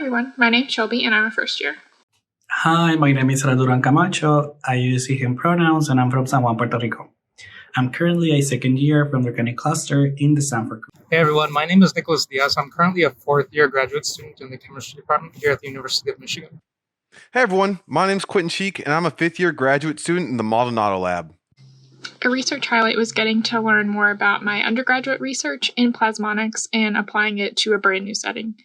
everyone, my name's Shelby and I'm a first year. Hi, my name is Duran-Camacho. I use he, him pronouns and I'm from San Juan, Puerto Rico. I'm currently a second year from the organic cluster in the Stanford group. Hey everyone, my name is Nicolas Diaz. I'm currently a fourth year graduate student in the chemistry department here at the University of Michigan. Hey everyone, my name's Quintin and I'm a fifth year graduate student in the Maldonado lab. A research highlight was getting to learn more about my undergraduate research in plasmonics and applying it to a brand new setting.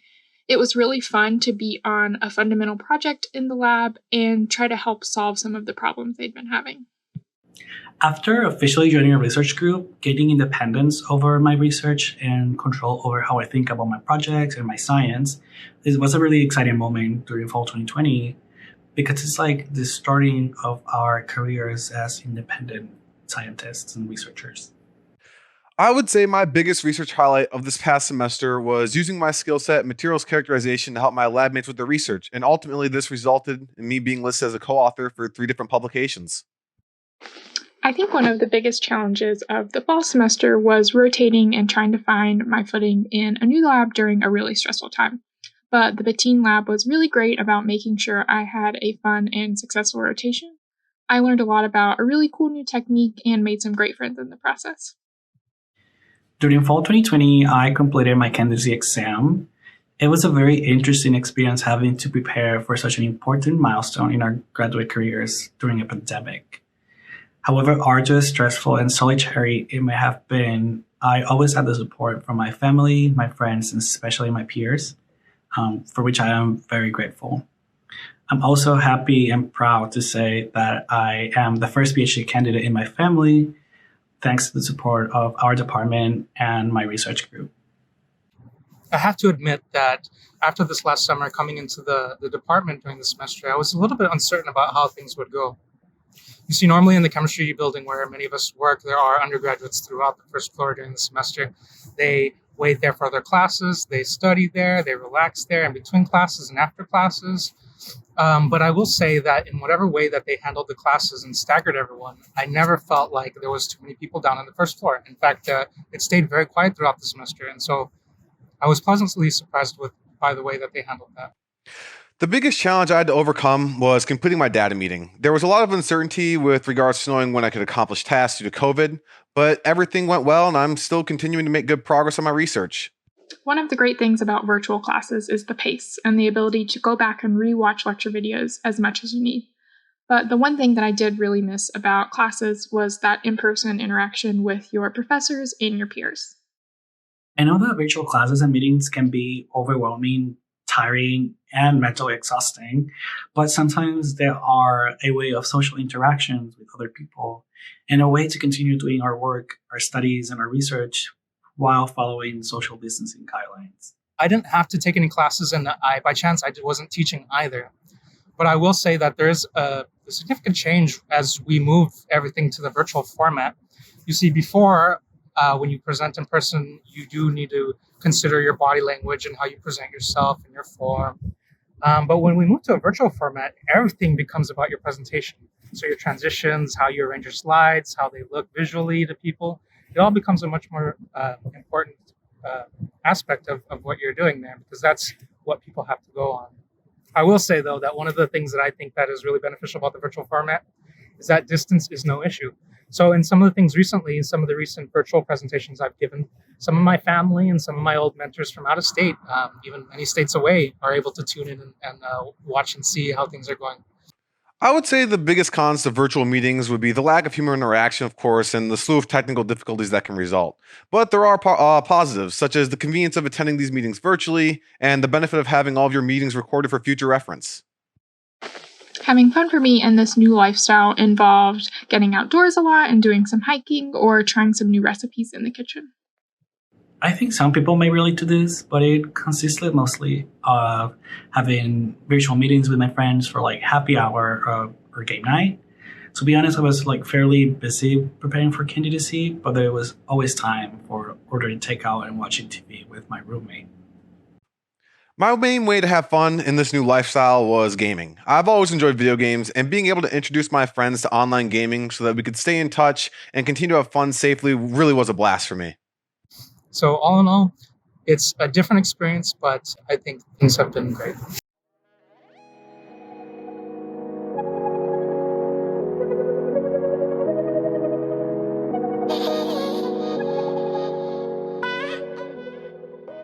It was really fun to be on a fundamental project in the lab and try to help solve some of the problems they'd been having. After officially joining a research group, gaining independence over my research and control over how I think about my projects and my science, this was a really exciting moment during fall 2020 because it's like the starting of our careers as independent scientists and researchers. I would say my biggest research highlight of this past semester was using my skill set in materials characterization to help my lab mates with their research, and ultimately this resulted in me being listed as a co-author for 3 different publications. I think one of the biggest challenges of the fall semester was rotating and trying to find my footing in a new lab during a really stressful time. But the Bettine lab was really great about making sure I had a fun and successful rotation. I learned a lot about a really cool new technique and made some great friends in the process. During fall 2020, I completed my candidacy exam. It was a very interesting experience having to prepare for such an important milestone in our graduate careers during a pandemic. However arduous, stressful, and solitary it may have been, I always had the support from my family, my friends, and especially my peers, for which I am very grateful. I'm also happy and proud to say that I am the first PhD candidate in my family, thanks to the support of our department and my research group. I have to admit that after this last summer coming into the department during the semester, I was a little bit uncertain about how things would go. You see, normally in the chemistry building where many of us work, there are undergraduates throughout the first floor during the semester. They wait there for their classes, they study there, they relax there in between classes and after classes. But I will say that in whatever way that they handled the classes and staggered everyone, I never felt like there was too many people down on the first floor. In fact, it stayed very quiet throughout the semester. And so I was pleasantly surprised by the way that they handled that. The biggest challenge I had to overcome was completing my data meeting. There was a lot of uncertainty with regards to knowing when I could accomplish tasks due to COVID, but everything went well and I'm still continuing to make good progress on my research. One of the great things about virtual classes is the pace and the ability to go back and re-watch lecture videos as much as you need. But the one thing that I did really miss about classes was that in-person interaction with your professors and your peers. I know that virtual classes and meetings can be overwhelming, tiring, and mentally exhausting, but sometimes they are a way of social interactions with other people and a way to continue doing our work, our studies, and our research while following social distancing guidelines. I didn't have to take any classes, and by chance I wasn't teaching either. But I will say that there's a significant change as we move everything to the virtual format. You see, before, when you present in person, you do need to consider your body language and how you present yourself and your form. But when we move to a virtual format, everything becomes about your presentation. So your transitions, how you arrange your slides, how they look visually to people, it all becomes a much more important aspect of what you're doing there, because that's what people have to go on. I will say, though, that one of the things that I think that is really beneficial about the virtual format is that distance is no issue. So in some of the things recently, in some of the recent virtual presentations I've given, some of my family and some of my old mentors from out of state, even many states away, are able to tune in and watch and see how things are going. I would say the biggest cons to virtual meetings would be the lack of human interaction, of course, and the slew of technical difficulties that can result. But there are positives, such as the convenience of attending these meetings virtually and the benefit of having all of your meetings recorded for future reference. Having fun for me in this new lifestyle involved getting outdoors a lot and doing some hiking or trying some new recipes in the kitchen. I think some people may relate to this, but it consisted mostly of having virtual meetings with my friends for like happy hour or game night. To be honest, I was like fairly busy preparing for candidacy, but there was always time for ordering takeout and watching TV with my roommate. My main way to have fun in this new lifestyle was gaming. I've always enjoyed video games, and being able to introduce my friends to online gaming so that we could stay in touch and continue to have fun safely really was a blast for me. So all in all, It's a different experience, but I think things have been great.